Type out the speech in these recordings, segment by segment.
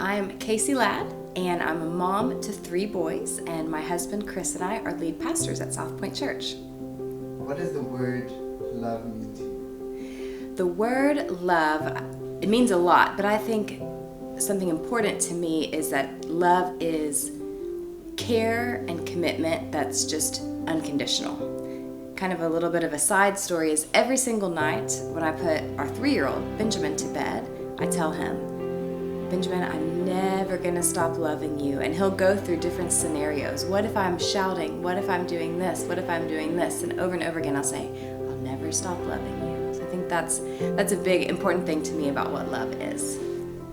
I'm Kacy Ladd, and I'm a mom to 3 boys, and my husband Chris and I are lead pastors at Southpoint Church. What does the word love mean to you? The word love, it means a lot, but I think something important to me is that love is care and commitment that's just unconditional. Kind of a little bit of a side story is every single night when I put our 3-year-old Benjamin to bed, I tell him, Benjamin, I'm never gonna stop loving you. And he'll go through different scenarios. What if I'm shouting? What if I'm doing this? What if I'm doing this? And over again I'll say, I'll never stop loving you. So I think that's a big important thing to me about what love is.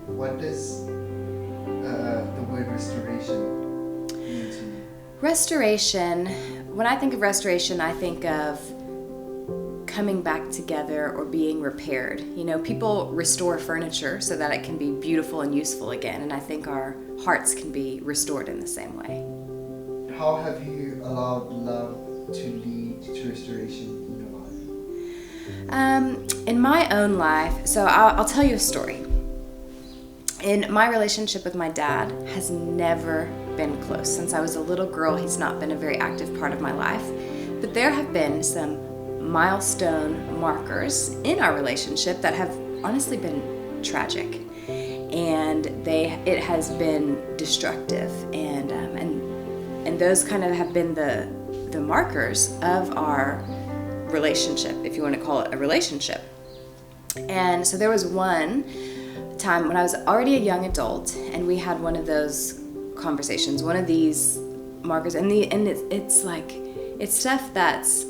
What does the word restoration mean to you? Restoration, when I think of restoration, I think of coming back together or being repaired. You know, people restore furniture so that it can be beautiful and useful again, and I think our hearts can be restored in the same way. How have you allowed love to lead to restoration in your life? In my own life, so I'll tell you a story. In my relationship with my dad has never been close. Since I was a little girl, he's not been a very active part of my life. But there have been some milestone markers in our relationship that have honestly been tragic. And it has been destructive. And those kind of have been the markers of our relationship, if you want to call it a relationship. And so there was one time when I was already a young adult, and we had one of those conversations, one of these markers, and it's stuff that's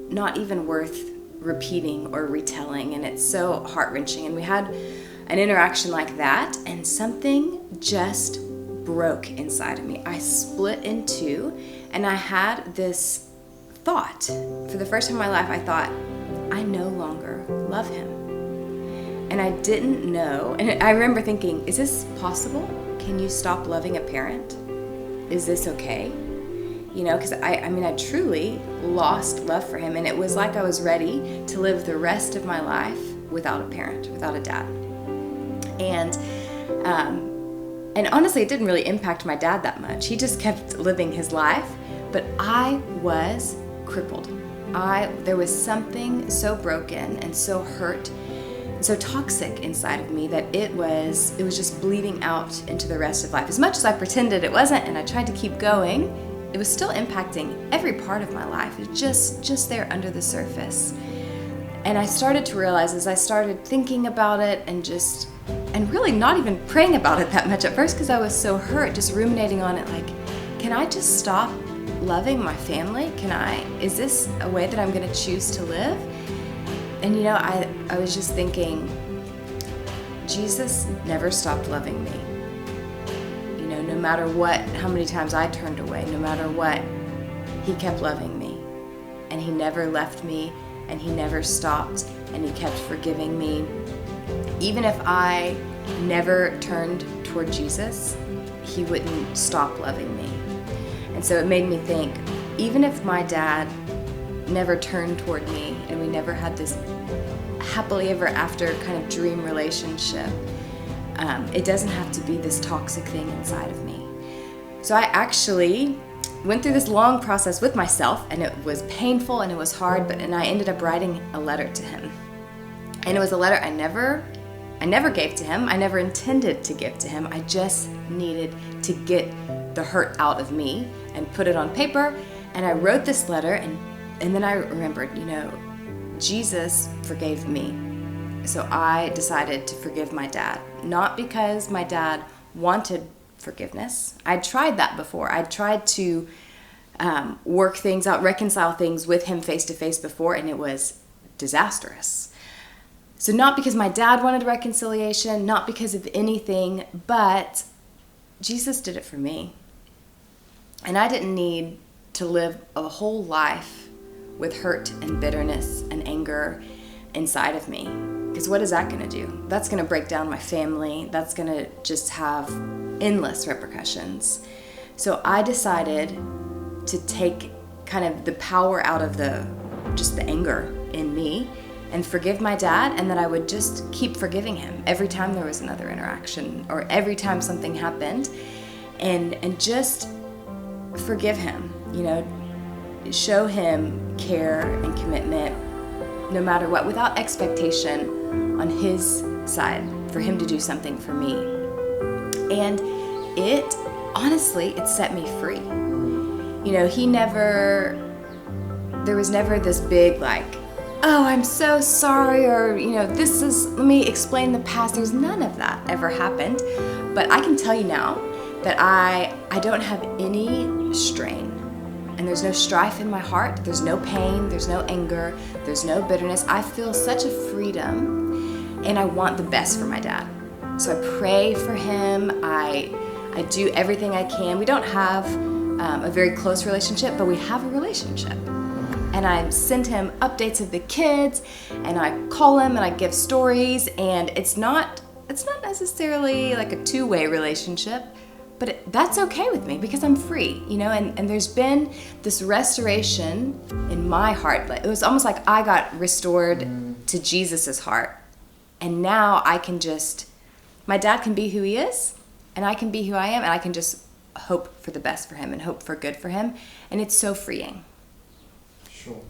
not even worth repeating or retelling, and it's so heart-wrenching. And we had an interaction like that, and something just broke inside of me. I split in two, and I had this thought. For the first time in my life, I thought, I no longer love him. And I didn't know, and I remember thinking, is this possible? Can you stop loving a parent? Is this okay? You know, because I truly lost love for him, and it was like I was ready to live the rest of my life without a parent, without a dad. And honestly, it didn't really impact my dad that much. He just kept living his life, but I was crippled. There was something so broken and so hurt, so toxic inside of me that it was just bleeding out into the rest of life. As much as I pretended it wasn't and I tried to keep going, it was still impacting every part of my life. It was just there under the surface. And I started to realize as I started thinking about it and really not even praying about it that much at first because I was so hurt, just ruminating on it, like, can I just stop loving my family? Is this a way that I'm gonna choose to live? And you know, I was just thinking, Jesus never stopped loving me. You know, no matter how many times I turned away, no matter what, he kept loving me. And he never left me, and he never stopped, and he kept forgiving me. Even if I never turned toward Jesus, he wouldn't stop loving me. And so it made me think, even if my dad never turned toward me and we never had this happily ever after kind of dream relationship, it doesn't have to be this toxic thing inside of me. So I actually went through this long process with myself, and it was painful and it was hard, and I ended up writing a letter to him. And it was a letter I never gave to him. I never intended to give to him. I just needed to get the hurt out of me and put it on paper. And I wrote this letter, and then I remembered, you know, Jesus forgave me. So I decided to forgive my dad. Not because my dad wanted forgiveness. I'd tried that before. I'd tried to work things out, reconcile things with him face to face before, and it was disastrous. So not because my dad wanted reconciliation, not because of anything, but Jesus did it for me. And I didn't need to live a whole life with hurt and bitterness and anger inside of me. Because what is that going to do? That's going to break down my family. That's going to just have endless repercussions. So I decided to take kind of the power out of the anger in me and forgive my dad, and that I would just keep forgiving him every time there was another interaction or every time something happened, and just forgive him, show him care and commitment no matter what, without expectation on his side for him to do something for me. And it set me free. There was never this big oh, I'm so sorry, or, let me explain the past. There's none of that ever happened. But I can tell you now that I don't have any strain, and there's no strife in my heart. There's no pain, there's no anger, there's no bitterness. I feel such a freedom, and I want the best for my dad. So I pray for him. I do everything I can. We don't have a very close relationship, but we have a relationship. And I send him updates of the kids, and I call him, and I give stories, and it's not necessarily like a two-way relationship, but that's okay with me because I'm free, and there's been this restoration in my heart. It was almost like I got restored to Jesus's heart, and now I can my dad can be who he is, and I can be who I am, and I can just hope for the best for him and hope for good for him, and it's so freeing. Sure.